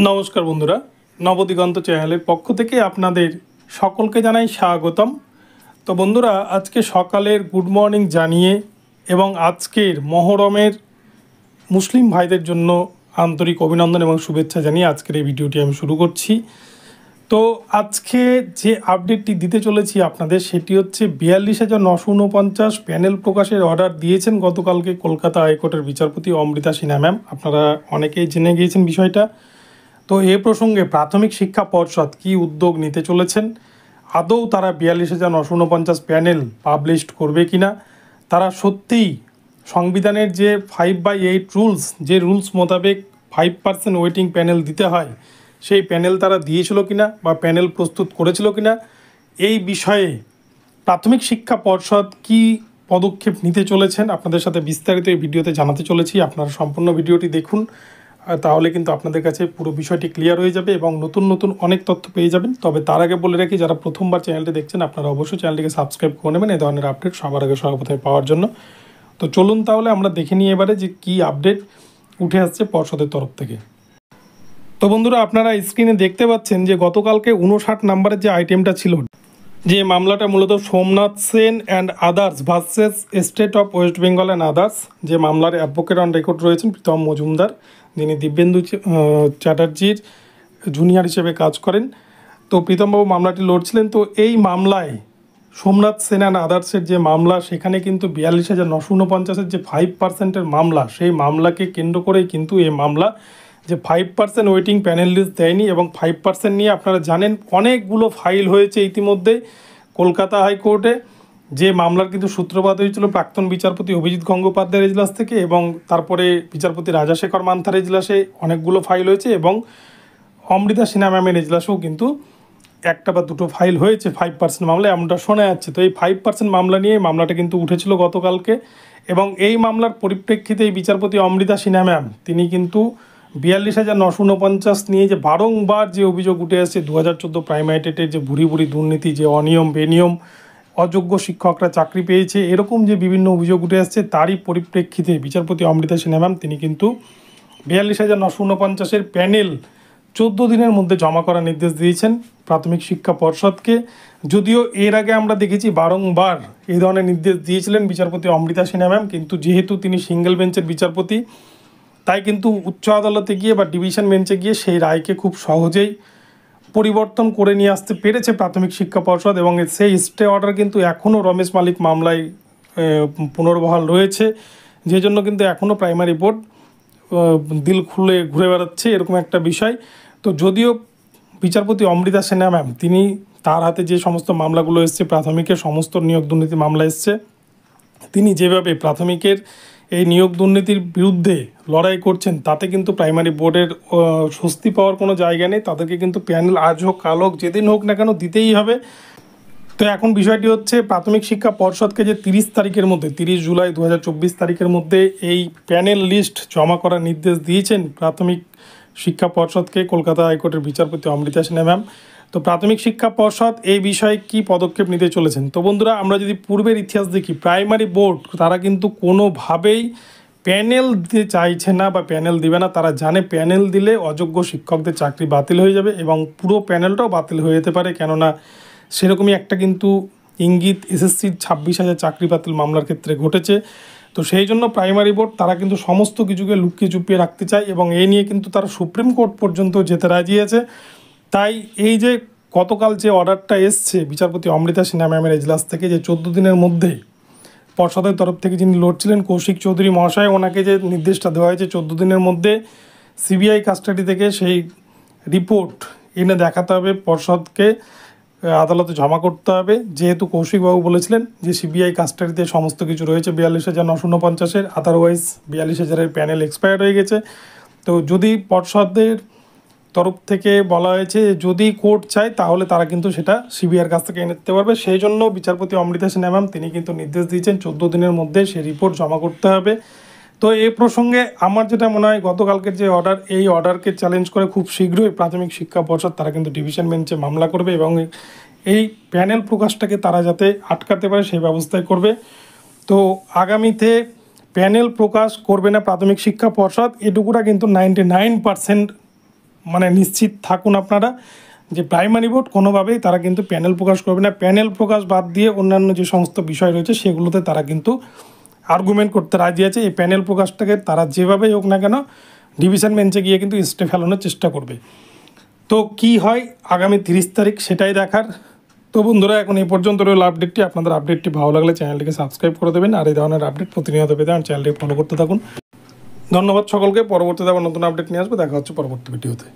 নমস্কার বন্ধুরা, নবদিগন্ত চ্যানেলের পক্ষ থেকে আপনাদের সকলকে জানাই স্বাগতম। তো বন্ধুরা, আজকে সকালের গুড মর্নিং জানিয়ে এবং আজকের মহরমের মুসলিম ভাইদের জন্য আন্তরিক অভিনন্দন এবং শুভেচ্ছা জানিয়ে আজকের এই ভিডিওটি আমি শুরু করছি। তো আজকে যে আপডেটটি দিতে চলেছি আপনাদের সেটি হচ্ছে 42,949 প্যানেল প্রকাশের অর্ডার দিয়েছেন গতকালকে কলকাতা হাইকোর্টের বিচারপতি অমৃতা সিনহা ম্যাম। আপনারা অনেকেই জেনে গিয়েছেন বিষয়টা। তো এ প্রসঙ্গে প্রাথমিক শিক্ষা পর্ষদ কী উদ্যোগ নিতে চলেছেন, আদৌ তারা 42,949 প্যানেল পাবলিশড করবে কিনা, তারা সত্যিই সংবিধানের যে 5/8 রুলস, যে রুলস মোতাবেক 5% ওয়েটিং প্যানেল দিতে হয়, সেই প্যানেল তারা দিয়েছিল কিনা বা প্যানেল প্রস্তুত করেছিল কিনা, এই বিষয়ে প্রাথমিক শিক্ষা পর্ষদ কি পদক্ষেপ নিতে চলেছেন আপনাদের সাথে বিস্তারিত এই ভিডিওতে জানাতে চলেছি। আপনারা সম্পূর্ণ ভিডিওটি দেখুন, তাহলে কিন্তু আপনাদের কাছে পুরো বিষয়টি ক্লিয়ার হয়ে যাবে এবং নতুন নতুন অনেক তথ্য পেয়ে যাবেন। তবে তার আগে বলে রাখি, যারা প্রথমবার চ্যানেলটি দেখছেন আপনারা অবশ্যই চ্যানেলটিকে সাবস্ক্রাইব করে নেবেন এই ধরনের আপডেট সবার আগে সর্বপ্রথমে পাওয়ার জন্য। তো চলুন তাহলে আমরা দেখে নিই এবারে যে কী আপডেট উঠে আসছে পর্ষদের তরফ থেকে। তো বন্ধুরা, আপনারা স্ক্রিনে দেখতে পাচ্ছেন যে গতকালকে 59 নম্বরের যে আইটেমটা ছিল, যে মামলাটা মূলত Somnath Sen and others versus state of West Bengal and others, যে মামলার অ্যাডভোকেট অন রেকর্ড রয়েছেন প্রীতম মজুমদার, যিনি দিব্যেন্দু চ্যাটার্জির জুনিয়র হিসেবে কাজ করেন। তো প্রীতমবাবু মামলাটি লড়ছিলেন। তো এই মামলায় সোমনাথ সেন অ্যান্ড আদার্সের যে মামলা, সেখানে কিন্তু 42,949 যে 5%-এর মামলা, সেই মামলাকে কেন্দ্র করেই কিন্তু এই মামলা, যে 5% ওয়েটিং প্যানেল লিস্ট দেয়নি এবং 5% নিয়ে আপনারা জানেন অনেকগুলো ফাইল হয়েছে ইতিমধ্যে কলকাতা হাইকোর্টে। যে মামলার কিন্তু সূত্রপাত হয়েছিল প্রাক্তন বিচারপতি অভিজিৎ গঙ্গোপাধ্যায়ের এজলাস থেকে, এবং তারপরে বিচারপতি রাজাশেখর মান্থার এজলাসে অনেকগুলো ফাইল হয়েছে এবং অমৃতা সিনহা ম্যামের এজলাসেও কিন্তু একটা বা দুটো ফাইল হয়েছে 5% মামলা, এমনটা শোনা যাচ্ছে। তো এই 5% মামলা নিয়ে মামলাটা কিন্তু উঠেছিল গতকালকে, এবং এই মামলার পরিপ্রেক্ষিতে এই বিচারপতি অমৃতা সিনহা ম্যাম তিনি কিন্তু 42,949 নিয়ে যে বারংবার যে অভিযোগ উঠে আসছে 2014 প্রাইমারি টেটের যে ভুরি ভুরি দুর্নীতি, যে অনিয়ম বেনিয়ম, অযোগ্য শিক্ষকরা চাকরি পেয়েছে, এরকম যে বিভিন্ন অভিযোগ উঠে আসছে, তারই পরিপ্রেক্ষিতে বিচারপতি অমৃতা সিনহা ম্যাম তিনি কিন্তু 42,949-এর প্যানেল 14 দিনের মধ্যে জমা করার নির্দেশ দিয়েছেন প্রাথমিক শিক্ষা পর্ষদকে। যদিও এর আগে আমরা দেখেছি বারংবার এই ধরনের নির্দেশ দিয়েছিলেন বিচারপতি অমৃতা সিনহা ম্যাম, কিন্তু যেহেতু তিনি সিঙ্গেল বেঞ্চের বিচারপতি, তাই কিন্তু উচ্চ আদালতে গিয়ে বা ডিভিশন বেঞ্চে গিয়ে সেই রায়কে খুব সহজেই পরিবর্তন করে নিয়ে আসতে পেরেছে প্রাথমিক শিক্ষা পর্ষদ, এবং সেই স্টে অর্ডার কিন্তু এখনও রমেশ মালিক মামলায় পুনর্বহাল রয়েছে, যে জন্য কিন্তু এখনও প্রাইমারি বোর্ড দিল খুলে ঘুরে বেড়াচ্ছে, এরকম একটা বিষয়। তো যদিও বিচারপতি অমৃতা সিনহা ম্যাম তিনি, তার হাতে যে সমস্ত মামলাগুলো এসছে, প্রাথমিকের সমস্ত নিয়োগ দুর্নীতি মামলা এসছে, তিনি যেভাবে প্রাথমিকের এই নিয়োগ দুর্নীতির বিরুদ্ধে লড়াই করছেন, তাতে কিন্তু প্রাইমারি বোর্ডের স্বস্তি পাওয়ার কোনো জায়গা নেই। তাদেরকে কিন্তু প্যানেল আজ হোক কাল হোক যেদিন হোক না কেন দিতেই হবে। তো এখন বিষয়টি হচ্ছে প্রাথমিক শিক্ষা পর্ষদকে যে 30 তারিখের মধ্যে, 30 জুলাই 2024 তারিখের মধ্যে এই প্যানেল লিস্ট জমা করার নির্দেশ দিয়েছেন প্রাথমিক শিক্ষা পর্ষদকে কলকাতা হাইকোর্টের বিচারপতি অমৃতা সিনহা ম্যাম। তো প্রাথমিক শিক্ষা পর্ষদ এই বিষয়ে কি পদক্ষেপ নিতে চলেছেন? তো বন্ধুরা, আমরা যদি পূর্বের ইতিহাস দেখি, প্রাইমারি বোর্ড তারা কিন্তু কোনোভাবেই প্যানেল দিতে চাইছে না বা প্যানেল দিবে না। তারা জানে প্যানেল দিলে অযোগ্য শিক্ষকদের চাকরি বাতিল হয়ে যাবে এবং পুরো প্যানেলটাও বাতিল হয়ে যেতে পারে, কেননা সেরকমই একটা কিন্তু ইঙ্গিত এসএসসির 26,000 চাকরি বাতিল মামলার ক্ষেত্রে ঘটেছে। তো সেই জন্য প্রাইমারি বোর্ড তারা কিন্তু সমস্ত কিছুকে লুকিয়ে চুপিয়ে রাখতে চায় এবং এই নিয়ে কিন্তু তারা সুপ্রিম কোর্ট পর্যন্ত যেতে রাজি আছে। তাই এই যে গতকাল যে অর্ডারটা এসছে বিচারপতি অমৃতা সিনহা ম্যামের এজলাস থেকে, যে 14 দিনের মধ্যে পর্ষদের তরফ থেকে যিনি লড়ছিলেন কৌশিক চৌধুরী মহাশয়, ওনাকে যে নির্দেশটা দেওয়া হয়েছে 14 দিনের মধ্যে সিবিআই কাস্টাডি থেকে সেই রিপোর্ট এনে দেখাতে হবে পর্ষদকে, আদালতে জমা করতে হবে। যেহেতু কৌশিকবাবু বলেছিলেন যে সিবিআই কাস্টাডিতে সমস্ত কিছু রয়েছে 42,949-এর, আদারওয়াইজ 42,000-এর প্যানেল এক্সপায়ার হয়ে গেছে। তো যদি পর্ষদের তরফ থেকে বলা হয়েছে যদি কোর্ট চায় তাহলে তারা কিন্তু সেটা সিবিআইয়ের কাছ থেকে এনে দিতে পারবে, সেই জন্য বিচারপতি অমৃতা সিনহা ম্যাম তিনি কিন্তু নির্দেশ দিয়েছেন 14 দিনের মধ্যে সেই রিপোর্ট জমা করতে হবে। তো এই প্রসঙ্গে আমার যেটা মনে হয়, গতকালকের যে অর্ডার, এই অর্ডারকে চ্যালেঞ্জ করে খুব শীঘ্রই প্রাথমিক শিক্ষা পর্ষদ তারা কিন্তু ডিভিশন বেঞ্চে মামলা করবে এবং এই প্যানেল প্রকাশটাকে তারা যাতে আটকাতে পারে সেই ব্যবস্থাই করবে। তো আগামীতে প্যানেল প্রকাশ করবে না প্রাথমিক শিক্ষা পর্ষদ, এটুকুটা কিন্তু 99% মানে নিশ্চিত থাকুন আপনারা যে প্রাইমারি বোর্ড কোনোভাবেই তারা কিন্তু প্যানেল প্রকাশ করবে না। প্যানেল প্রকাশ বাদ দিয়ে অন্যান্য যে সমস্ত বিষয় রয়েছে সেগুলোতে তারা কিন্তু আর্গুমেন্ট করতে রাজি আছে। এই প্যানেল প্রকাশটাকে তারা যেভাবেই হোক না কেন ডিভিশন বেঞ্চে গিয়ে কিন্তু স্টে ফেলানোর চেষ্টা করবে। তো কি হয় আগামী 30 তারিখ সেটাই দেখার। তো বন্ধুরা এখন এই পর্যন্ত রইল আপডেটটি। আপনাদের আপডেটটি ভালো লাগলে চ্যানেলটিকে সাবস্ক্রাইব করে দেবেন, আর এই ধরনের আপডেট প্রতিনিয়ত পেতে আমার চ্যানেলটিকে ফলো করতে থাকুন। ধন্যবাদ সকলকে। পরবর্তীতে আবার নতুন আপডেট নিয়ে আসবো। দেখা হচ্ছে পরবর্তী ভিডিওতে।